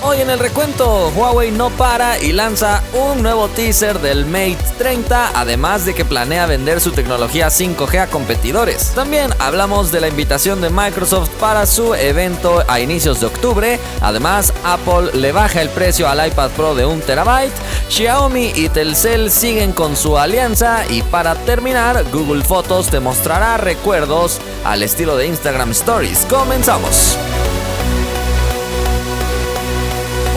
Hoy en el recuento, Huawei no para y lanza un nuevo teaser del Mate 30, además de que planea vender su tecnología 5G a competidores. También hablamos de la invitación de Microsoft para su evento a inicios de octubre. Además, Apple le baja el precio al iPad Pro de 1 TB, Xiaomi y Telcel siguen con su alianza y para terminar, Google Fotos te mostrará recuerdos al estilo de Instagram Stories. ¡Comenzamos!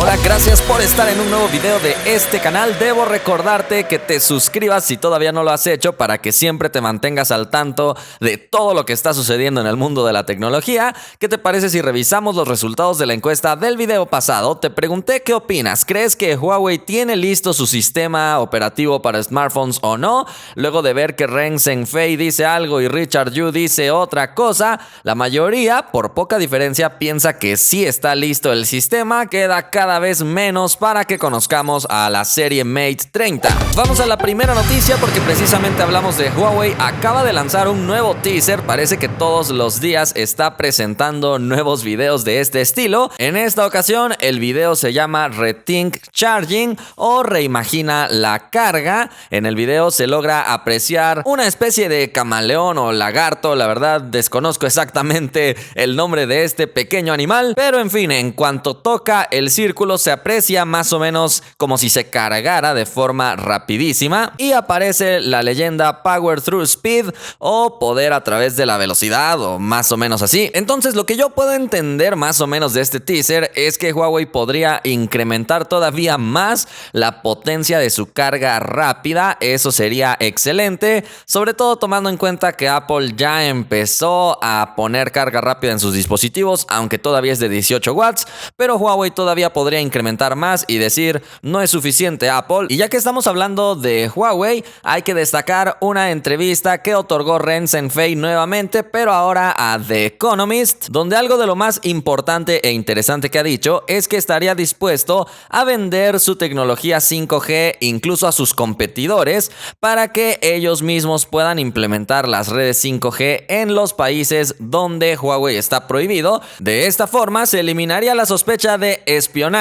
Hola, gracias por estar en un nuevo video de este canal. Debo recordarte que te suscribas si todavía no lo has hecho para que siempre te mantengas al tanto de todo lo que está sucediendo en el mundo de la tecnología. ¿Qué te parece si revisamos los resultados de la encuesta del video pasado? Te pregunté qué opinas. ¿Crees que Huawei tiene listo su sistema operativo para smartphones o no? Luego de ver que Ren Zhengfei dice algo y Richard Yu dice otra cosa, la mayoría, por poca diferencia, piensa que sí está listo el sistema. Queda cada vez menos para que conozcamos a la serie Mate 30. Vamos a la primera noticia porque precisamente hablamos de Huawei. Acaba de lanzar un nuevo teaser. Parece que todos los días está presentando nuevos videos de este estilo. En esta ocasión el video se llama Rethink Charging o Reimagina la carga. En el video se logra apreciar una especie de camaleón o lagarto. La verdad desconozco exactamente el nombre de este pequeño animal, pero en fin, en cuanto toca el círculo se aprecia más o menos como si se cargara de forma rapidísima y aparece la leyenda Power Through Speed o poder a través de la velocidad o más o menos así. Entonces lo que yo puedo entender más o menos de este teaser es que Huawei podría incrementar todavía más la potencia de su carga rápida. Eso sería excelente, sobre todo tomando en cuenta que Apple ya empezó a poner carga rápida en sus dispositivos, aunque todavía es de 18 watts, pero Huawei todavía podría incrementar más y decir no es suficiente Apple. Y ya que estamos hablando de Huawei, hay que destacar una entrevista que otorgó Ren Zhengfei nuevamente, pero ahora a The Economist, donde algo de lo más importante e interesante que ha dicho es que estaría dispuesto a vender su tecnología 5G incluso a sus competidores para que ellos mismos puedan implementar las redes 5G en los países donde Huawei está prohibido. De esta forma se eliminaría la sospecha de espionaje,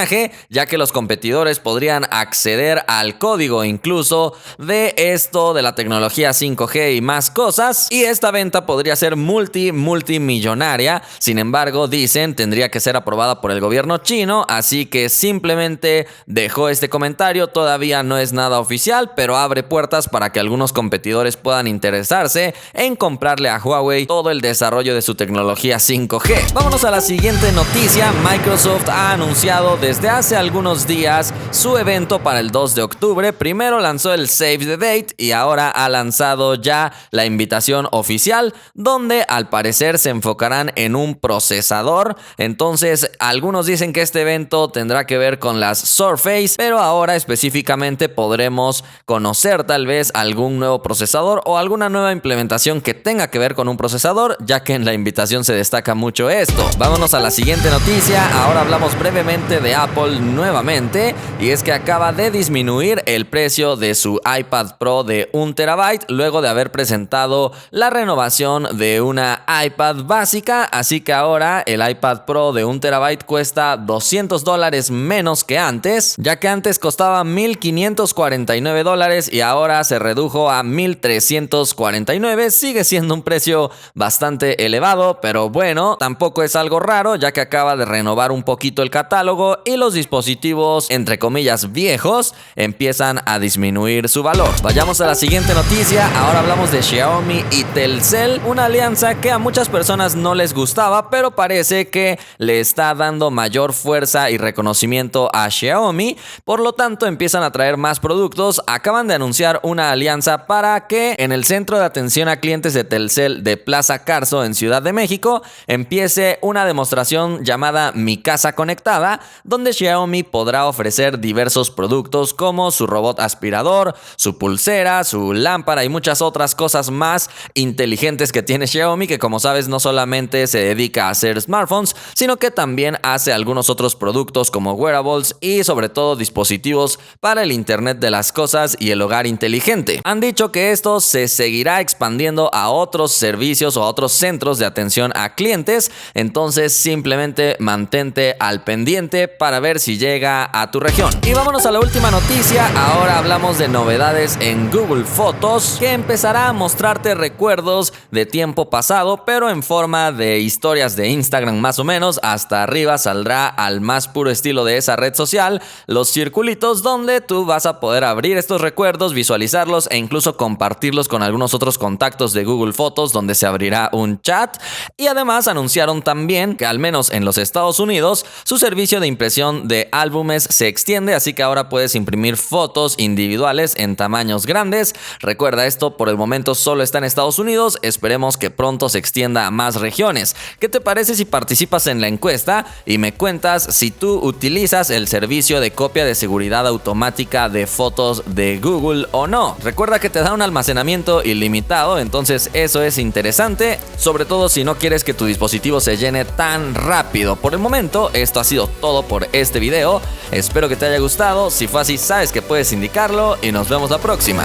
ya que los competidores podrían acceder al código incluso de esto de la tecnología 5G y más cosas, y esta venta podría ser multimillonaria. Sin embargo, dicen, tendría que ser aprobada por el gobierno chino, así que simplemente dejó este comentario. Todavía no es nada oficial, pero abre puertas para que algunos competidores puedan interesarse en comprarle a Huawei todo el desarrollo de su tecnología 5G. Vámonos a la siguiente noticia. Microsoft ha anunciado desde hace algunos días su evento para el 2 de octubre. Primero lanzó el Save the Date y ahora ha lanzado ya la invitación oficial, donde al parecer se enfocarán en un procesador. Entonces, algunos dicen que este evento tendrá que ver con las Surface, pero ahora específicamente podremos conocer tal vez algún nuevo procesador o alguna nueva implementación que tenga que ver con un procesador, ya que en la invitación se destaca mucho esto. Vámonos a la siguiente noticia. Ahora hablamos brevemente de Apple nuevamente, y es que acaba de disminuir el precio de su iPad Pro de 1 TB luego de haber presentado la renovación de una iPad básica. Así que ahora el iPad Pro de 1 TB cuesta $200 menos que antes, ya que antes costaba $1,549 y ahora se redujo a $1,349. Sigue siendo un precio bastante elevado, pero bueno, tampoco es algo raro, ya que acaba de renovar un poquito el catálogo y los dispositivos, entre comillas, viejos empiezan a disminuir su valor. Vayamos a la siguiente noticia. Ahora hablamos de Xiaomi y Telcel, una alianza que a muchas personas no les gustaba, pero parece que le está dando mayor fuerza y reconocimiento a Xiaomi. Por lo tanto, empiezan a traer más productos. Acaban de anunciar una alianza para que en el centro de atención a clientes de Telcel de Plaza Carso en Ciudad de México empiece una demostración llamada Mi Casa Conectada, donde Xiaomi podrá ofrecer diversos productos como su robot aspirador, su pulsera, su lámpara y muchas otras cosas más inteligentes que tiene Xiaomi, que como sabes no solamente se dedica a hacer smartphones, sino que también hace algunos otros productos como wearables y sobre todo dispositivos para el Internet de las cosas y el hogar inteligente. Han dicho que esto se seguirá expandiendo a otros servicios o a otros centros de atención a clientes, entonces simplemente mantente al pendiente para ver si llega a tu región. Y vámonos a la última noticia. Ahora hablamos de novedades en Google Fotos, que empezará a mostrarte recuerdos de tiempo pasado, pero en forma de historias de Instagram más o menos. Hasta arriba saldrá, al más puro estilo de esa red social, los circulitos donde tú vas a poder abrir estos recuerdos, visualizarlos e incluso compartirlos con algunos otros contactos de Google Fotos, donde se abrirá un chat. Y además anunciaron también que, al menos en los Estados Unidos, su servicio de impresión de álbumes se extiende, así que ahora puedes imprimir fotos individuales en tamaños grandes. Recuerda, esto por el momento solo está en Estados Unidos, esperemos que pronto se extienda a más regiones. ¿Qué te parece si participas en la encuesta y me cuentas si tú utilizas el servicio de copia de seguridad automática de fotos de Google o no? Recuerda que te da un almacenamiento ilimitado, entonces eso es interesante, sobre todo si no quieres que tu dispositivo se llene tan rápido. Por el momento, esto ha sido todo por este video. Espero que te haya gustado. Si fue así, sabes que puedes indicarlo y nos vemos la próxima.